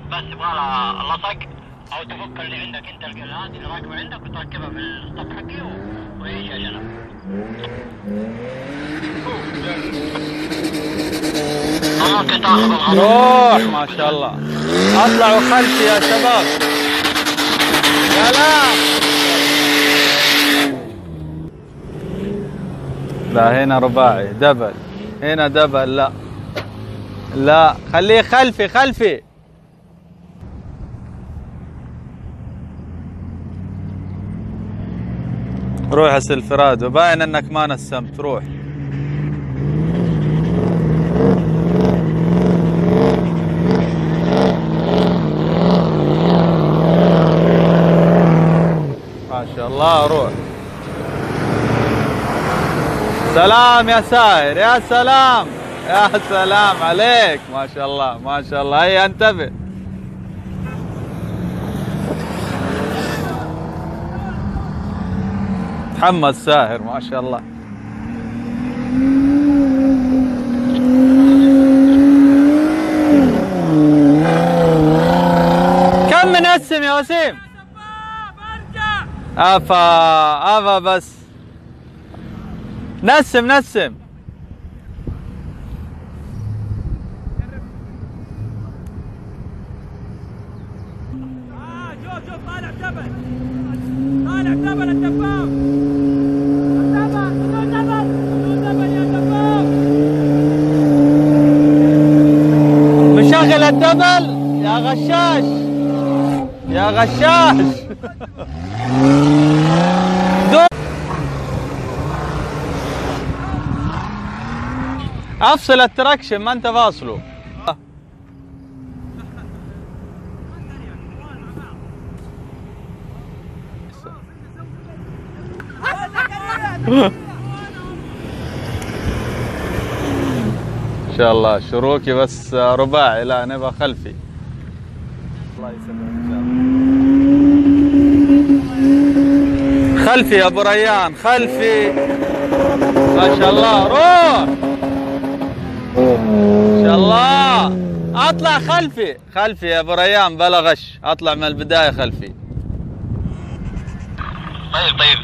بس يبغى لها لصق او تفك اللي عندك انت هذه اللي راكبه عندك وتركبها في السطح حقي ويعيش يا شنب. ممكن تاخذ الغلط. روح ما شاء الله. اطلعوا خلفي يا شباب. سلام. لا هنا رباعي دبل، هنا دبل. لا لا خليه خلفي خلفي. روح يا سلفرادو، باين انك ما نسمت. روح. ما شاء الله. روح. سلام يا ساير، يا سلام يا سلام عليك. ما شاء الله ما شاء الله. هيا انتبه. محمد ساهر ما شاء الله. كم منقسم يا وسيم؟ افا بس نسم. شوف طالع جبل، طالع جبل الدباب. جبل يا دباب. مشغل الدبل يا غشاش يا غشاش. افصل التراكشن ما انت فاصله. ان شاء الله شروكي بس رباعي، لا نبغى خلفي. الله يسلمك. خلفي يا ابو ريان خلفي. ما شاء الله. روح. ما شاء الله. اطلع خلفي يا ابو ريان بلا غش. اطلع من البدايه خلفي. طيب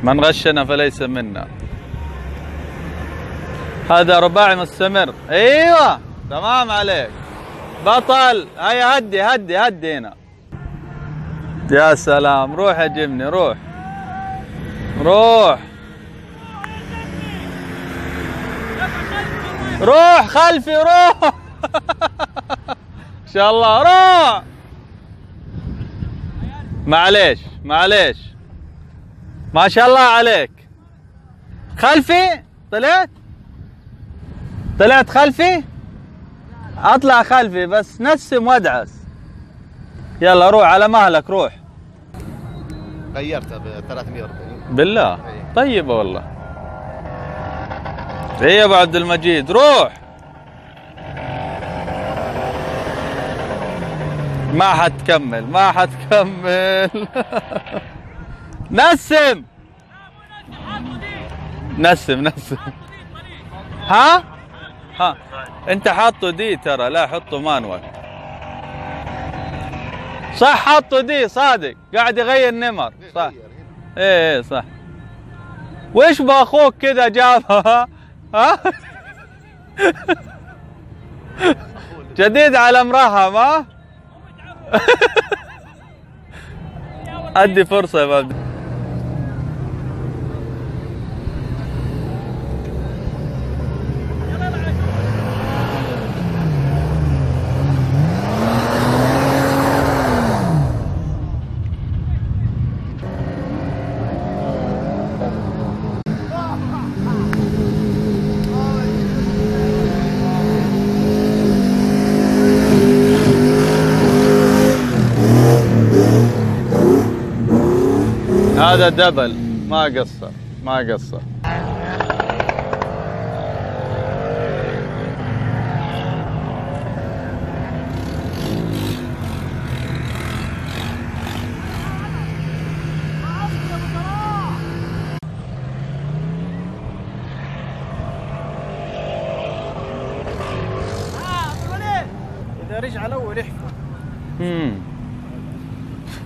من غشنا فليس منا. هذا رباعي مستمر. ايوه تمام عليك بطل. هيا هدي هنا. يا سلام. روح يا جبني روح خلفي روح. ان شاء الله. روح. معليش ما شاء الله عليك. خلفي. طلعت خلفي. اطلع خلفي بس نسم وادعس. يلا روح على مهلك. روح. غيرتها ب 340 بالله. طيبه والله. ايه يا ابو عبد المجيد. روح. ما حتكمل. نسم. ها انت حاطه دي ترى. لا حطه مانوال. صح حطه دي صادق. قاعد يغير نمر. صح. ايه صح. وش باخوك كذا جابها؟ ها جديد على مرهم. ها ادي فرصه يا بابا. هذا دبل ما قصر. اذا رجع الاول يحفر.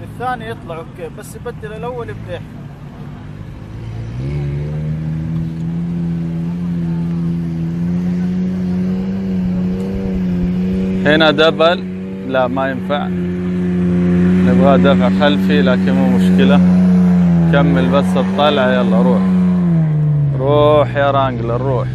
الثاني يطلع اوكي، بس يبدل الاول يبدا يحفر. هنا دبل، لا ما ينفع، نبغى دفع خلفي لكن مو مشكلة. كمل بس الطلعة، يلا روح روح يا رانجلر روح.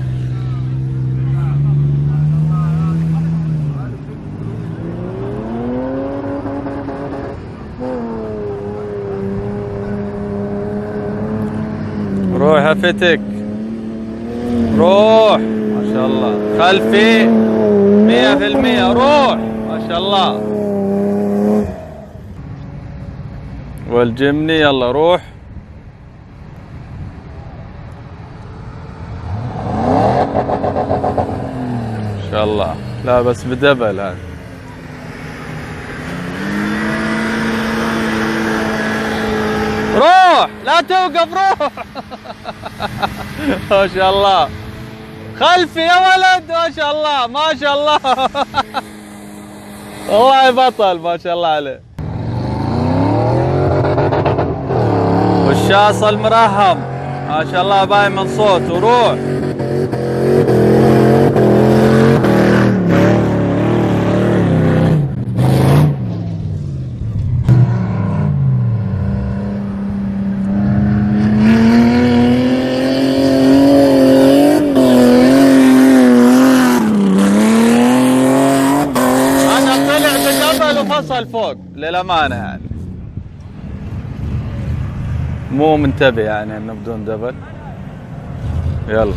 روح يا فتك روح، ما شاء الله خلفي 100%، روح ما شاء الله. والجمني يلا روح. ما شاء الله، لا بس بدبل هذا. روح لا توقف روح. ما شاء الله خلفي يا ولد، ما شاء الله ما شاء الله. والله بطل ما شاء الله عليه. والشاص المرهم ما شاء الله باين من صوته. روح فوق للأمانة، يعني مو منتبه يعني انه بدون دبل. يلا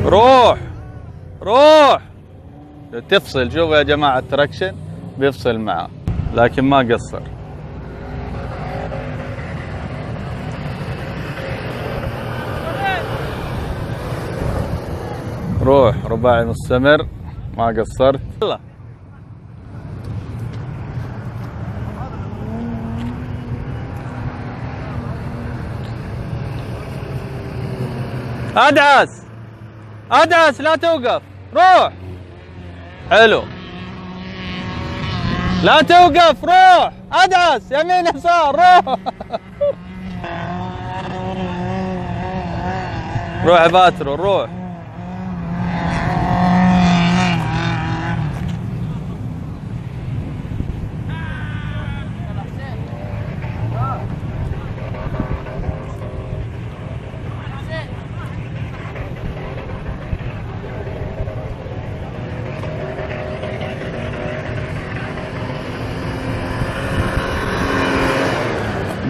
روح روح تفصل. شوفوا يا جماعة التراكشن بيفصل معه لكن ما قصر. روح رباعي مستمر ما قصرت. يلا ادعس ادعس لا توقف. روح حلو لا توقف. روح ادعس يمين يسار. روح روح باترو روح.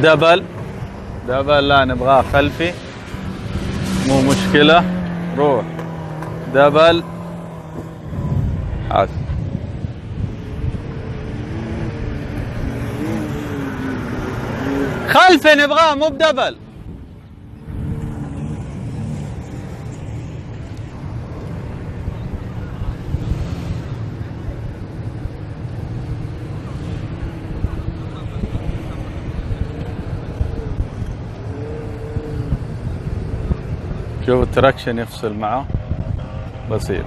دبل دبل لا نبغاه خلفي مو مشكلة. روح دبل حاس. خلفي نبغاه مو بدبل. شوف التراكشن يفصل معه بسيط.